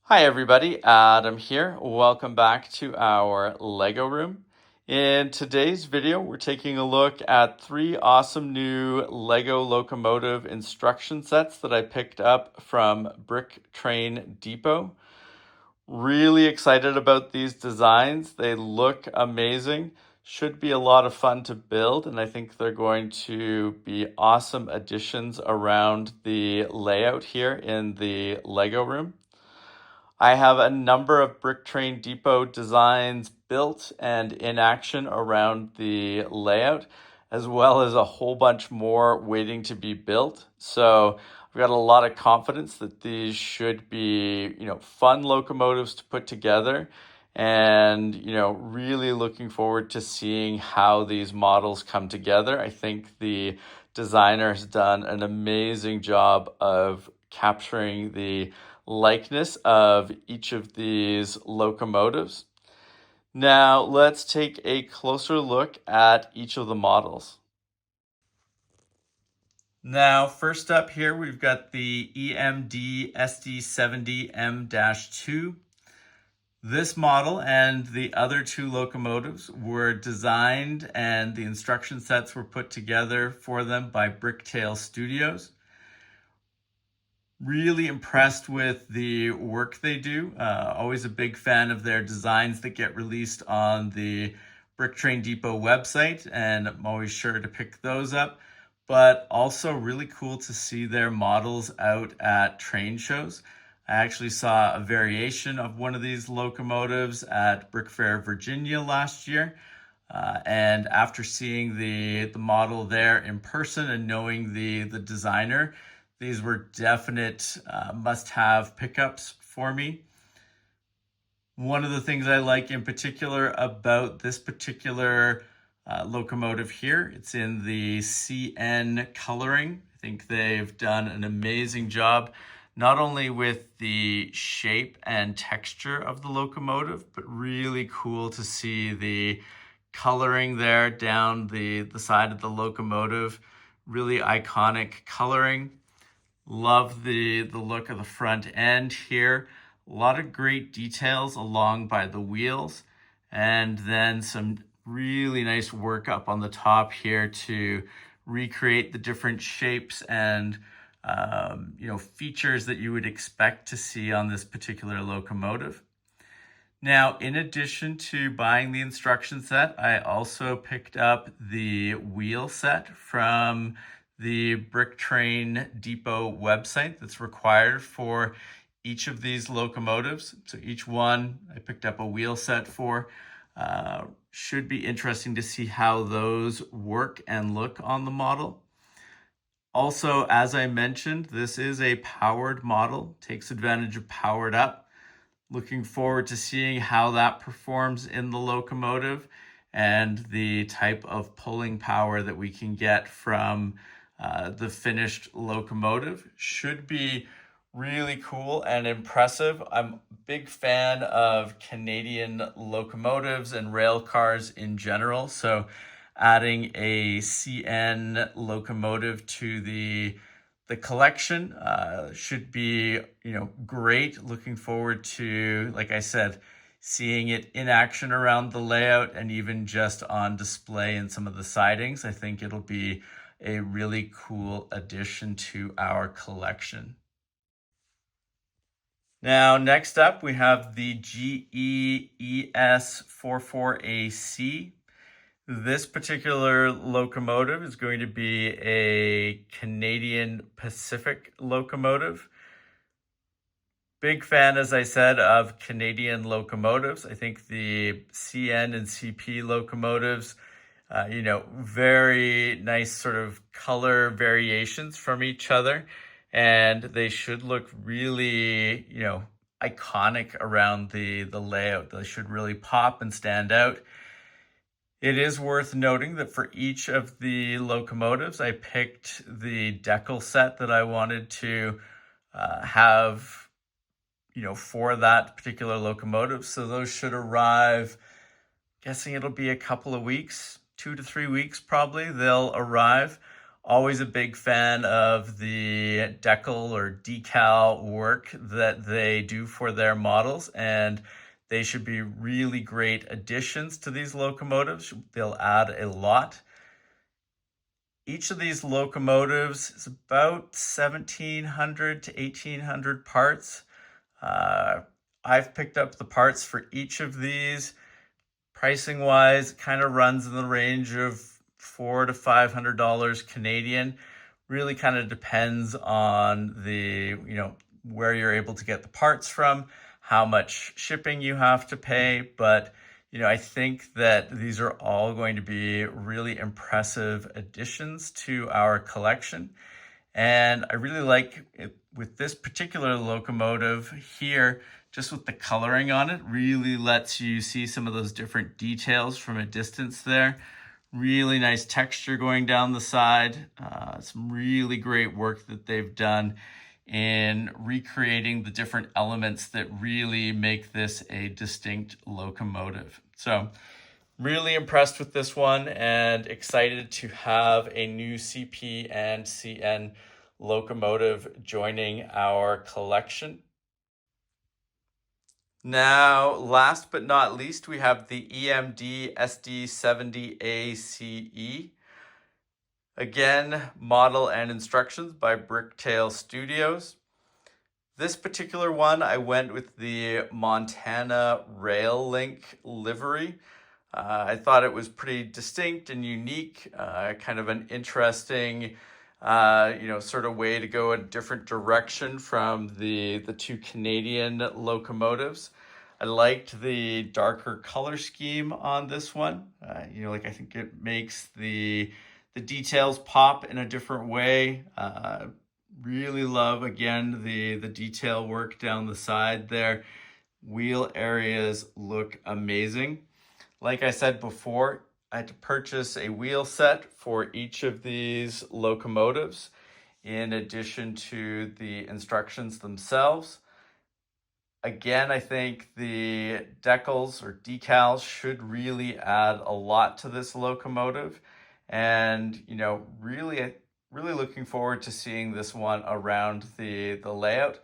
Hi everybody, Adam here. Welcome back to our Lego room. In today's video, we're taking a look at three awesome new Lego Locomotive instruction sets that I picked up from Brick Train Depot. Really excited about these designs. They look amazing. Should be a lot of fun to build, and I think they're going to be awesome additions around the layout here in the Lego room. I have a number of Brick Train Depot designs built and in action around the layout, as well as a whole bunch more waiting to be built. So I've got a lot of confidence that these should be, fun locomotives to put together, and, really looking forward to seeing how these models come together. I think the designer has done an amazing job of capturing the likeness of each of these locomotives. Now let's take a closer look at each of the models. Now, first up here, we've got the EMD SD70M-2. This model and the other two locomotives were designed and the instruction sets were put together for them by Bricktail Studios. Really impressed with the work they do. Always a big fan of their designs that get released on the Brick Train Depot website, and I'm always sure to pick those up. But also really cool to see their models out at train shows. I actually saw a variation of one of these locomotives at Brick Fair, Virginia last year. And after seeing the model there in person and knowing the designer, these were definite must-have pickups for me. One of the things I like in particular about this particular locomotive here, it's in the CN coloring. I think they've done an amazing job, not only with the shape and texture of the locomotive, but really cool to see the coloring there down the side of the locomotive. Really iconic coloring. Love the look of the front end here. A lot of great details along by the wheels, and then some really nice work up on the top here to recreate the different shapes and features that you would expect to see on this particular locomotive. Now, in addition to buying the instruction set, I also picked up the wheel set from the Brick Train Depot website that's required for each of these locomotives. So each one I picked up a wheel set for. Should be interesting to see how those work and look on the model. Also, as I mentioned, this is a powered model, takes advantage of powered up. Looking forward to seeing how that performs in the locomotive and the type of pulling power that we can get from the finished locomotive. Should be really cool and impressive. I'm a big fan of Canadian locomotives and rail cars in general, so adding a CN locomotive to the collection should be, great. Looking forward to, like I said, seeing it in action around the layout and even just on display in some of the sidings. I think it'll be a really cool addition to our collection. Now, next up, we have the GE ES74ACe. This particular locomotive is going to be a Canadian Pacific locomotive. Big fan, as I said, of Canadian locomotives. I think the CN and CP locomotives, very nice sort of color variations from each other. And they should look really, iconic around the layout. They should really pop and stand out. It is worth noting that for each of the locomotives, I picked the decal set that I wanted to have, for that particular locomotive. So those should arrive, guessing it'll be a couple of weeks, 2 to 3 weeks probably, they'll arrive. Always a big fan of the decal or decal work that they do for their models, and they should be really great additions to these locomotives. They'll add a lot. Each of these locomotives is about 1,700 to 1,800 parts. I've picked up the parts for each of these. Pricing wise, kind of runs in the range of $400 to $500 Canadian. Really kind of depends on the, where you're able to get the parts from, how much shipping you have to pay. But, I think that these are all going to be really impressive additions to our collection. And I really like it with this particular locomotive here, just with the coloring on it, really lets you see some of those different details from a distance there. Really nice texture going down the side. Some really great work that they've done in recreating the different elements that really make this a distinct locomotive. So really impressed with this one and excited to have a new CP and CN locomotive joining our collection. Now, last but not least, we have the EMD SD70ACe. Again, model and instructions by Bricktail Studios. This particular one, I went with the Montana Rail Link livery. I thought it was pretty distinct and unique, kind of an interesting, sort of way to go a different direction from the two Canadian locomotives. I liked the darker color scheme on this one. I think it makes the details pop in a different way. Really love, again, the detail work down the side there. Wheel areas look amazing. Like I said before, I had to purchase a wheel set for each of these locomotives in addition to the instructions themselves. Again, I think the decals or decals should really add a lot to this locomotive. And, really looking forward to seeing this one around the layout.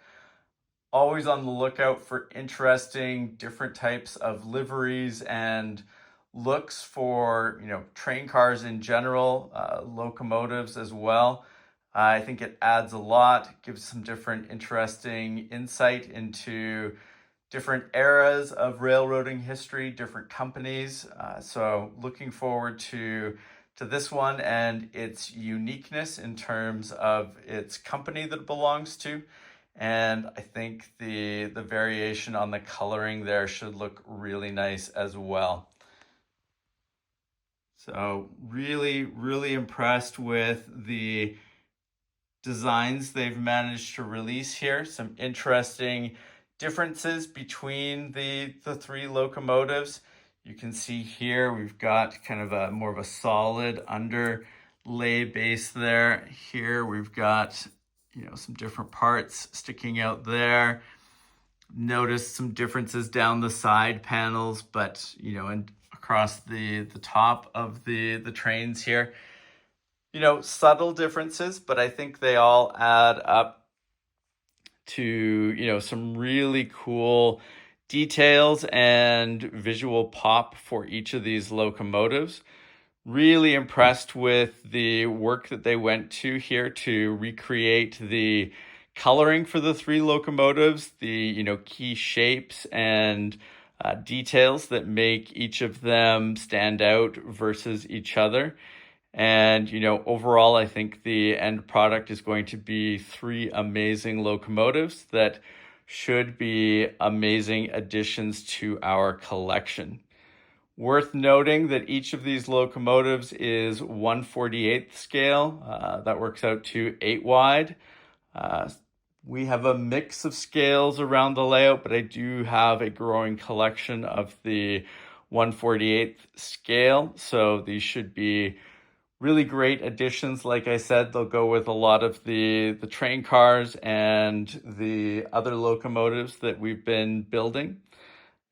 Always on the lookout for interesting different types of liveries and looks for train cars in general, locomotives as well. I think it adds a lot, gives some different interesting insight into different eras of railroading history, different companies. So looking forward to this one and its uniqueness in terms of its company that it belongs to. And I think the variation on the coloring there should look really nice as well. So really, really impressed with the designs they've managed to release here. Some interesting differences between the three locomotives. You can see here we've got kind of a more of a solid underlay base there. Here we've got some different parts sticking out there. Notice some differences down the side panels, but and across the top of the trains here. Subtle differences, but I think they all add up to some really cool details and visual pop for each of these locomotives. Really impressed with the work that they went to here to recreate the coloring for the three locomotives, the key shapes and details that make each of them stand out versus each other. And overall, I think the end product is going to be three amazing locomotives that should be amazing additions to our collection. Worth noting that each of these locomotives is 1/48th scale. That works out to 8 wide. We have a mix of scales around the layout, but I do have a growing collection of the 1/48th scale. So these should be really great additions. Like I said, they'll go with a lot of the train cars and the other locomotives that we've been building.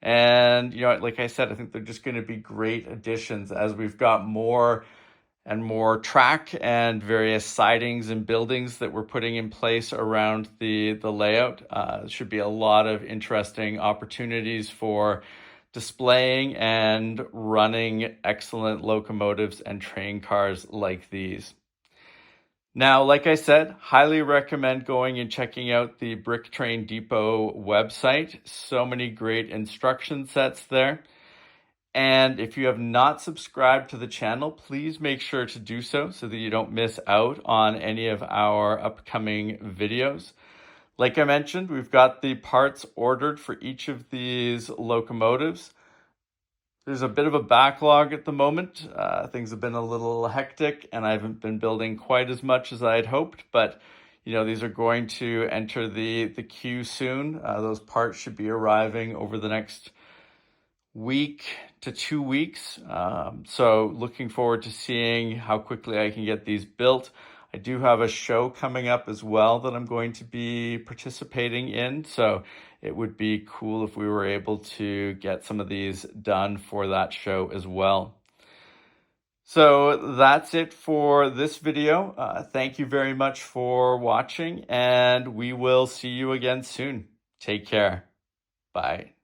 And, like I said, I think they're just going to be great additions as we've got more and more track and various sidings and buildings that we're putting in place around the layout. Should be a lot of interesting opportunities for displaying and running excellent locomotives and train cars like these. Now, like I said, highly recommend going and checking out the Brick Train Depot website. So many great instruction sets there. And if you have not subscribed to the channel, please make sure to do so that you don't miss out on any of our upcoming videos. Like I mentioned, we've got the parts ordered for each of these locomotives. There's a bit of a backlog at the moment. Things have been a little hectic and I haven't been building quite as much as I had hoped, but these are going to enter the queue soon. Those parts should be arriving over the next week to 2 weeks. So looking forward to seeing how quickly I can get these built. I do have a show coming up as well that I'm going to be participating in. So it would be cool if we were able to get some of these done for that show as well. So that's it for this video. Thank you very much for watching, and we will see you again soon. Take care. Bye.